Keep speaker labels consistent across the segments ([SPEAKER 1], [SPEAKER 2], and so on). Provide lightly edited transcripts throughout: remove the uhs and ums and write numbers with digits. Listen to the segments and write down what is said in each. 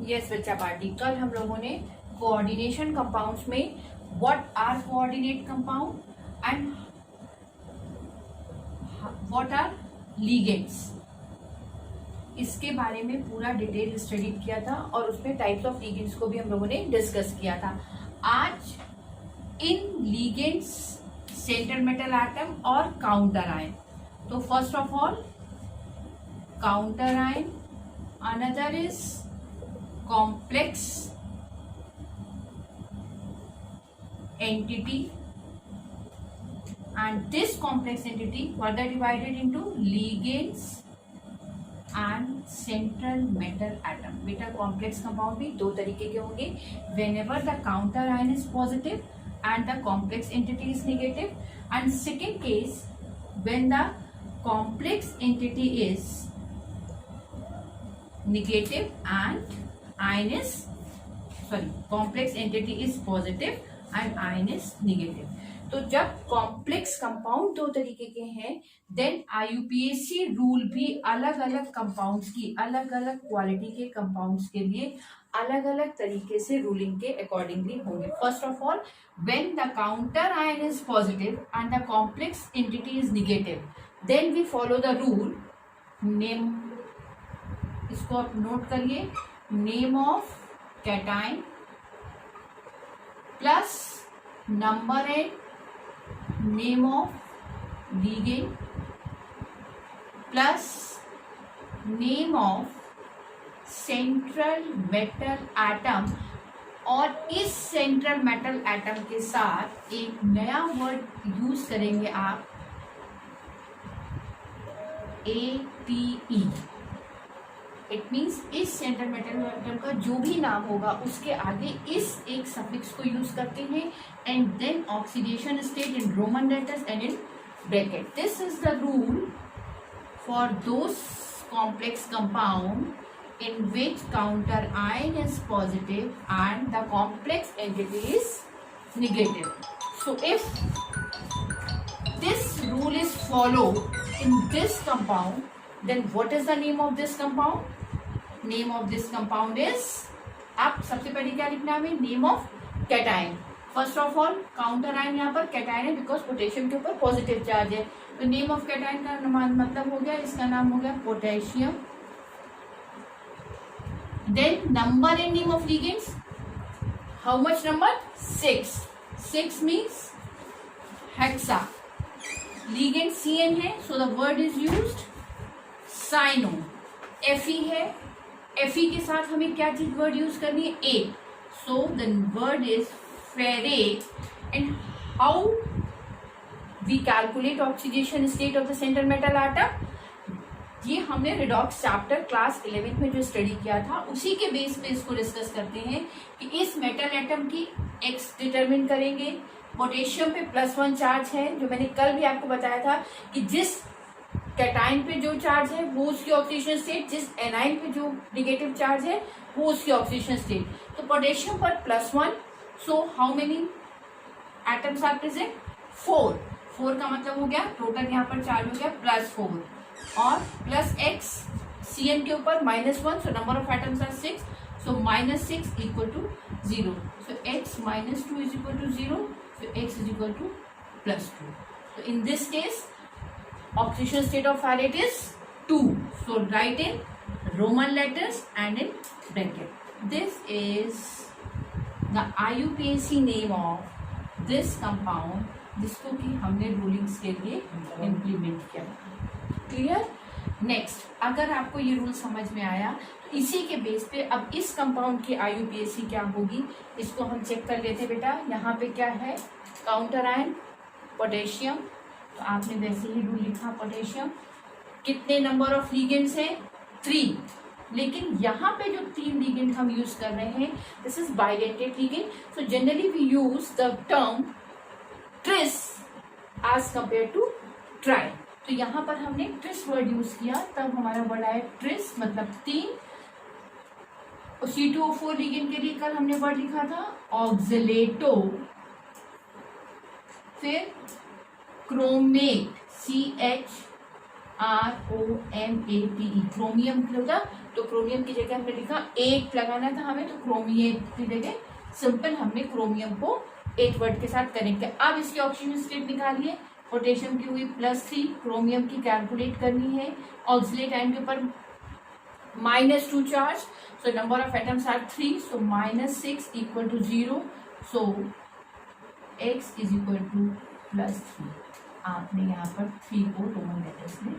[SPEAKER 1] Yes बच्चा party, कल हम लोगों ने कोऑर्डिनेशन कंपाउंड्स में what are coordinate compound and what are ligands, इसके बारे में पूरा डिटेल स्टडी किया था और उसमें टाइप्स ऑफ लिगेंड्स को भी हम लोगों ने डिस्कस किया था। आज इन लिगेंड्स, सेंट्रल मेटल एटम और काउंटर आयन। तो first of all counter ion, another is complex entity, and this complex entity further divided into ligands and central metal atom। बेटा complex compound भी दो तरीके के होंगे, whenever the counter ion is positive and the complex entity is negative, and second case when the complex entity is negative and complex entity is positive and ion is negative। तो जब complex compound दो तरीके के हैं, then IUPAC rule भी अलग अलग compounds की, अलग अलग क्वालिटी के कंपाउंड्स के लिए अलग अलग तरीके से रूलिंग के अकॉर्डिंगली होंगे। First of all, when the counter ion is positive and the complex entity is negative, then we follow the rule name, इसको आप नोट करिए, name of cation plus number and name of ligand plus name of central metal atom, और इस central metal atom के साथ एक नया word use करेंगे आप, ATE। इट मीन्स इस सेंट्रल मेटल एटम का जो भी नाम होगा उसके आगे इस एक सफिक्स को यूज करते हैं, and then oxidation state in Roman letters and in bracket. This is the rule for those complex compound in which counter ion is positive and the complex entity is negative. So if this rule is followed in this compound, then what is the name of this compound? Name of this compound is, आप सबसे पहले क्या लिखना है, name of cation. First of all counter ion यहाँ पर cation है because potassium के ऊपर पॉजिटिव चार्ज है, तो नेम ऑफ कैटाइन का मतलब हो गया, इसका नाम हो गया potassium. Then number and name of ligands, how much number, 6 means hexa. Ligand CN है, so the word is used cyano. Fe है, Fe के साथ हमें क्या चीज वर्ड यूज करनी है, A, so the word is ferrate. And how we calculate oxidation state of the central metal atom, ये हमने रिडॉक्स चैप्टर क्लास 11 में जो स्टडी किया था उसी के बेस पे इसको डिस्कस करते हैं कि इस मेटल एटम की एक्स डिटरमिन करेंगे। पोटेशियम पे +1 चार्ज है, जो मैंने कल भी आपको बताया था कि जिस कैटाइन पे जो चार्ज है वो उसकी ऑक्सीडेशन स्टेट, जिस एनाइन पे जो नेगेटिव चार्ज है वो उसकी ऑक्सीडेशन स्टेट। तो पोटेशियम पर +1, so how many atoms are present, 4 का मतलब हो गया टोटल यहाँ पर चार्ज हो गया +4, और +x CN के ऊपर -1, so number of atoms are 6, so -6 equal to 0, so x -2 is equal to 0, so x is equal to +2। So in this case oxidation state of ferrate is 2, so write in Roman letters and in bracket। This is the IUPAC name of this compound जिसको कि हमने rulings के लिए implement किया। Clear? Next, अगर आपको ये rule समझ में आया तो इसी के बेस पे अब इस कंपाउंड की IUPAC क्या होगी इसको हम चेक कर लेते बेटा। यहाँ पे क्या है, काउंटर आयन पोटेशियम, तो आपने वैसे ही रूल लिखा पोटेशियम। कितने नंबर ऑफ लिगेंड्स हैं, 3, लेकिन यहाँ पे जो 3 लिगेंड हम यूज कर रहे हैं, this is bidentate ligand, so generally we use the term tris as compare to tri. तो यहाँ पर हमने ट्रिस वर्ड यूज किया, तब हमारा वर्ड आया ट्रिस, मतलब 3। और C2O4 लिगेंड के लिए कल हमने वर्ड लिखा था ऑक्सलेटो, फिर क्रोमेट CH ROMATE, क्रोमियम होगा तो क्रोमियम की जगह हमने लिखा 8 लगाना था हमें, तो क्रोमिएट की जगह सिंपल हमने क्रोमियम को 8 वर्ड के साथ कनेक्ट किया। अब इसकी ऑक्सीजन स्टेट निकालिए। पोटेशियम की हुई +3, क्रोमियम की कैलकुलेट करनी है। ऑक्सिलेट आयन के ऊपर -2 charge, so number of atoms are 3, so -6 equal to 0, so x is equal to +3। आपने यहाँ पर 3 को रोमन लेटर्स में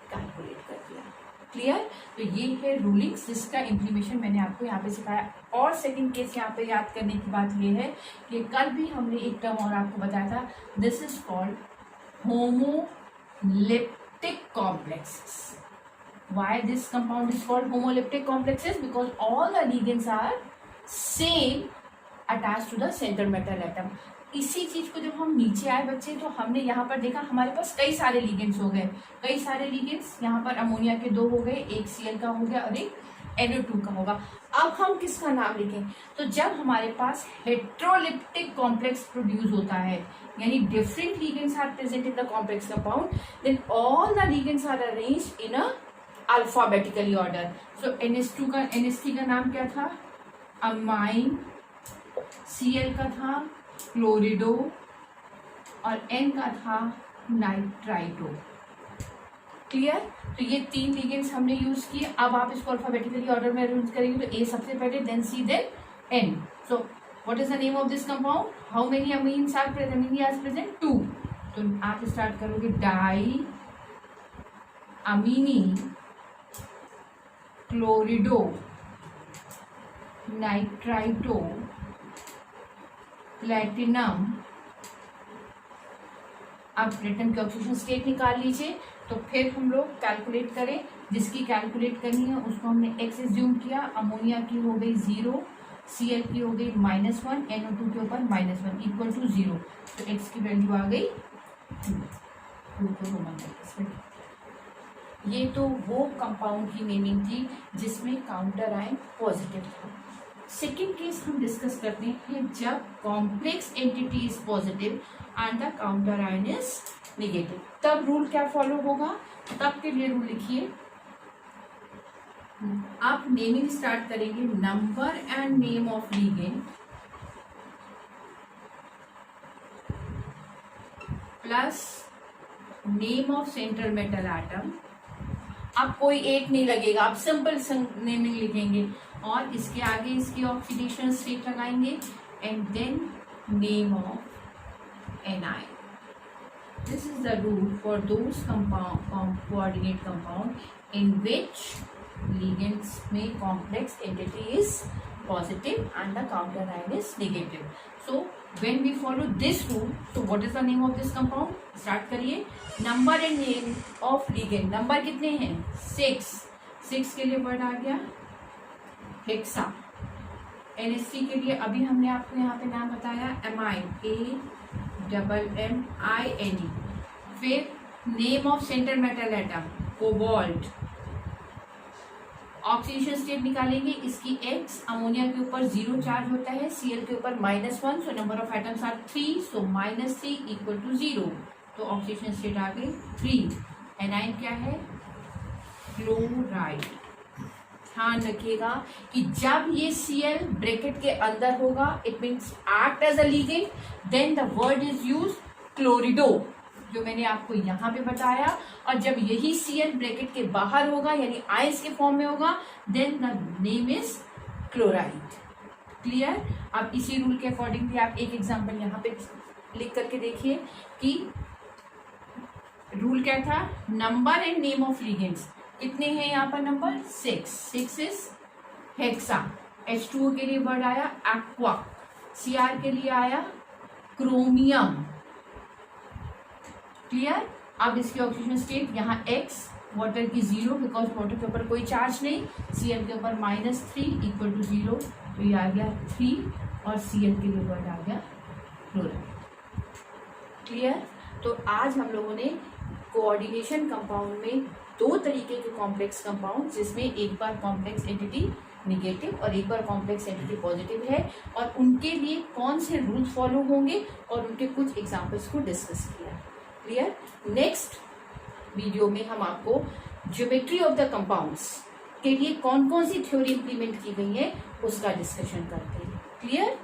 [SPEAKER 1] कैलकुलेट कर दिया। क्लियर? तो ये है रूलिंग्स जिसका इम्प्लीमेशन मैंने आपको यहाँ पे सिखाया। और सेकंड केस यहाँ पे याद करने की बात ये है कि कल भी हमने एक टर्म और आपको बताया था, this is called homoleptic complexes. Why this compound is called homoleptic complexes? Because all the ligands are same attached to the center metal atom. इसी चीज को जब हम नीचे आए बच्चे तो हमने यहाँ पर देखा हमारे पास कई सारे लिगेंड्स हो गए, कई सारे लिगेंड्स। यहाँ पर अमोनिया के 2 हो गए, एक Cl का हो गया और एक NO2 का होगा। अब हम किसका नाम लिखें? तो जब हमारे पास हेट्रोलिप्टिक कॉम्प्लेक्स प्रोड्यूस होता है, यानी different ligands are present in the complex compound, then all the ligands are arranged in a alphabetically order. सो NH3 का नाम क्या था? अमाइन। Cl का था क्लोरिडो और N का था नाइट्राइटो। क्लियर? तो ये 3 लिगेंड्स हमने यूज किए। अब आप इसको अल्फाबेटिकली ऑर्डर में अरेंज करेंगे तो A सबसे पहले, then C, then N। So what is the name of this compound? How many amines are present? 2। तो आप स्टार्ट करोगे di ammine chlorido nitrito platinum. अब प्लेटिनम की ऑक्सीजन स्टेट निकाल लीजिए। तो फिर हम लोग कैलकुलेट करें, जिसकी कैलकुलेट करनी है उसको हमने x एज्यूम किया। अमोनिया की हो गई 0, Cl की हो गई -1, NO2 के ऊपर -1 इक्वल टू 0। तो x की वैल्यू आ गई 2 को रोमन लेटर्स में। ये तो वो कंपाउंड की नेमिंग थी जिसमें काउंटर आयन पॉजिटिव था। सेकेंड केस हम डिस्कस करते हैं जब complex entity is positive and the counter ion is negative, तब रूल क्या फॉलो होगा? तब के लिए रूल लिखिए। आप नेमिंग स्टार्ट करेंगे, number and name of ligand plus name of central metal atom. अब कोई एक नहीं लगेगा, आप सिंपल नेमिंग लिखेंगे और इसके आगे इसकी ऑक्सीडेशन स्टेट लगाएंगे and then name of anion. This is the rule for those coordinate compound in which ligands में complex entity is positive and the counter ion is negative. So when we follow this rule, so what is the name of this compound? Start करिए। Number and name of ligand. Number कितने हैं? 6 के लिए word आ गया hexa. NH3 के लिए अभी हमने आपको यहाँ पे नाम बताया एमाइन, AMMINE। फिर name of central metal atom cobalt. Oxidation state निकालेंगे, इसकी X, अमोनिया के ऊपर 0 चार्ज होता है, Cl के ऊपर -1, so number of atoms are 3, so -3 equal to 0। तो ऑक्सीडेशन स्टेट आ गई 3। एनाइन क्या है? क्लोराइड। ध्यान रखिएगा कि जब ये Cl ब्रैकेट के अंदर होगा it means act as a ligand, then the word is use chlorido, जो मैंने आपको यहाँ पे बताया। और जब यही Cl ब्रैकेट के बाहर होगा यानी आइंस के फॉर्म में होगा, then the name is chloride. Clear? अब इसी रूल के अकॉर्डिंगली आप एक एग्जांपल यहाँ पे लिख करके देखिए कि रूल क्या था? Number and name of ligands कितने हैं यहाँ पर? Number 6 is hexa. H2O के लिए वर्ड आया एक्वा। Cr के लिए आया क्रोमियम। क्लियर? अब इसकी ऑक्सीजन स्टेट यहाँ X, वाटर की 0 बिकॉज वाटर के ऊपर कोई चार्ज नहीं, Cl के ऊपर -3 इक्वल टू 0, तो ये आ गया 3 और Cl के लिए वर्ड आ गया क्लोराइड। क्लियर? तो आज हम लोगों ने कोऑर्डिनेशन कंपाउंड में 2 तरीके के कॉम्प्लेक्स कंपाउंड, जिसमें एक बार कॉम्प्लेक्स एंटिटी निगेटिव और एक बार कॉम्प्लेक्स एंटिटी पॉजिटिव है, और उनके लिए कौन से रूल्स फॉलो होंगे और उनके कुछ एग्जांपल्स को डिस्कस किया। क्लियर? नेक्स्ट वीडियो में हम आपको ज्योमेट्री ऑफ द कंपाउंड्स के लिए कौन कौन सी थ्योरी इंप्लीमेंट की गई है उसका डिस्कशन करते हैं। क्लियर?